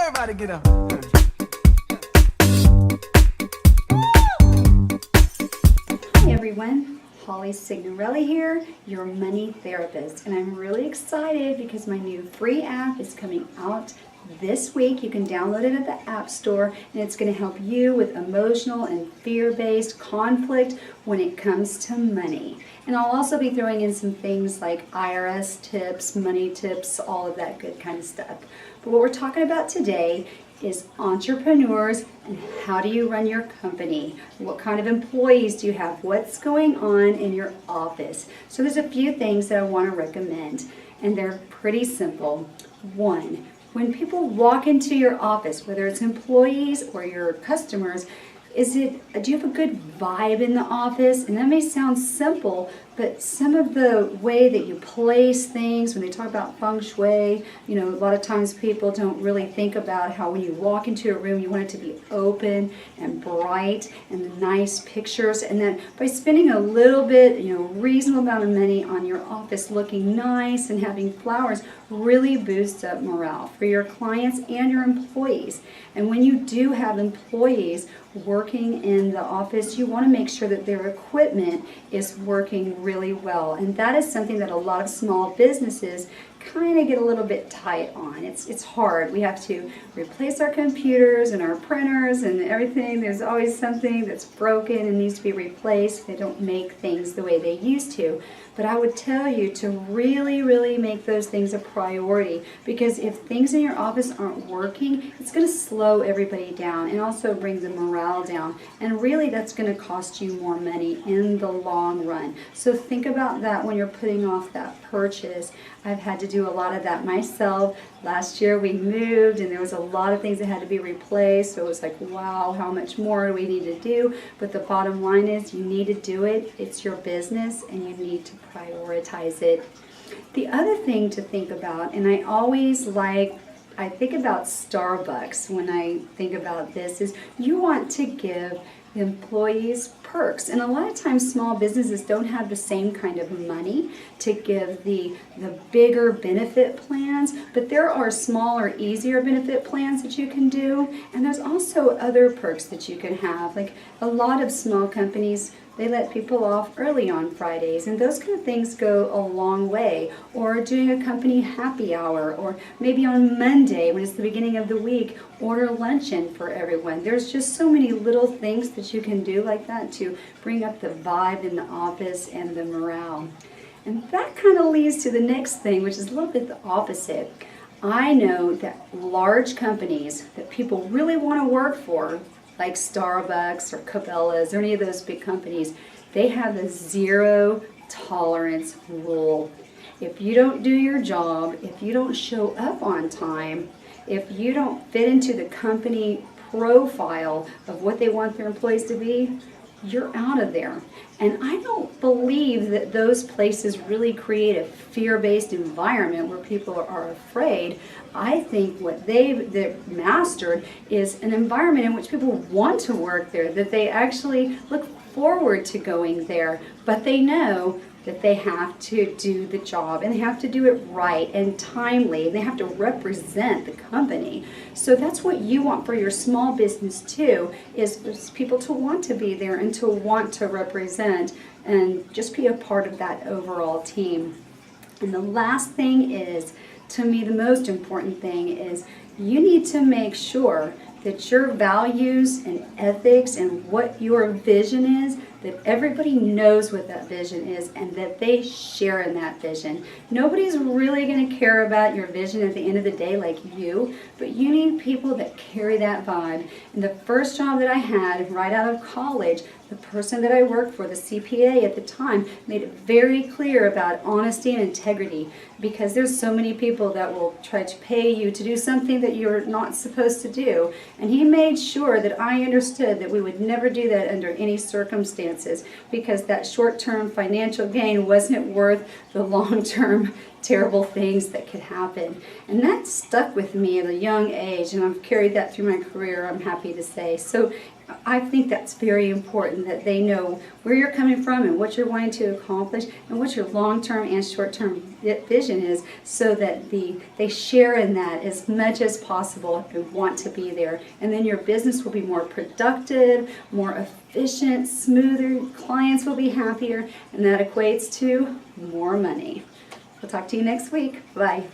Everybody get up. Hi everyone, Holly Signorelli here, your money therapist, and I'm really excited because my new free app is coming out this week. You can download it at the App Store, and it's going to help you with emotional and fear-based conflict when it comes to money. And I'll also be throwing in some things like IRS tips, money tips, all of that good kind of stuff. But what we're talking about today is entrepreneurs and how do you run your company? What kind of employees do you have? What's going on in your office? So there's a few things that I want to recommend, and they're pretty simple. One, when people walk into your office, whether it's employees or your customers, do you have a good vibe in the office? And that may sound simple, but some of the way that you place things, when they talk about feng shui, a lot of times people don't really think about how when you walk into a room, you want it to be open and bright and nice pictures. And then by spending a little bit, reasonable amount of money on your office looking nice and having flowers really boosts up morale for your clients and your employees. And when you do have employees working in the office, you want to make sure that their equipment is working really well. And that is something that a lot of small businesses kind of get a little bit tight on. It's hard. We have to replace our computers and our printers and everything. There's always something that's broken and needs to be replaced. They don't make things the way they used to. But I would tell you to really, really make those things a priority, because if things in your office aren't working, it's going to slow everybody down and also bring the morale down. And really that's going to cost you more money in the long run. So think about that when you're putting off that purchase. I've had to do a lot of that myself. Last year we moved and there was a lot of things that had to be replaced. So it was like, wow, how much more do we need to do? But the bottom line is you need to do it. It's your business and you need to prioritize it. The other thing to think about, and I think about Starbucks when I think about this, is you want to give employees perks. And a lot of times small businesses don't have the same kind of money to give the bigger benefit plans, but there are smaller, easier benefit plans that you can do. And there's also other perks that you can have. Like a lot of small companies, they let people off early on Fridays, and those kind of things go a long way. Or doing a company happy hour, or maybe on Monday when it's the beginning of the week, order luncheon for everyone. There's just so many little things that you can do like that to bring up the vibe in the office and the morale. And that kind of leads to the next thing, which is a little bit the opposite. I know that large companies that people really want to work for, like Starbucks or Cabela's or any of those big companies, they have the zero tolerance rule. If you don't do your job, if you don't show up on time, if you don't fit into the company profile of what they want their employees to be, you're out of there. And I don't believe that those places really create a fear-based environment where people are afraid. I think what they've mastered is an environment in which people want to work there, that they actually look forward to going there, but they know that they have to do the job and they have to do it right and timely, and they have to represent the company. So that's what you want for your small business too, is people to want to be there and to want to represent and just be a part of that overall team. And the last thing is, to me, the most important thing is you need to make sure that your values and ethics and what your vision is, that everybody knows what that vision is and that they share in that vision. Nobody's really going to care about your vision at the end of the day like you, but you need people that carry that vibe. And the first job that I had right out of college, the person that I worked for, the CPA at the time, made it very clear about honesty and integrity, because there's so many people that will try to pay you to do something that you're not supposed to do. And he made sure that I understood that we would never do that under any circumstances, because that short-term financial gain wasn't worth the long-term terrible things that could happen. And that stuck with me at a young age, and I've carried that through my career, I'm happy to say. So I think that's very important, that they know where you're coming from and what you're wanting to accomplish and what your long-term and short-term vision is, so that they share in that as much as possible and want to be there. And then your business will be more productive, more efficient, smoother, clients will be happier, and that equates to more money. We'll talk to you next week. Bye.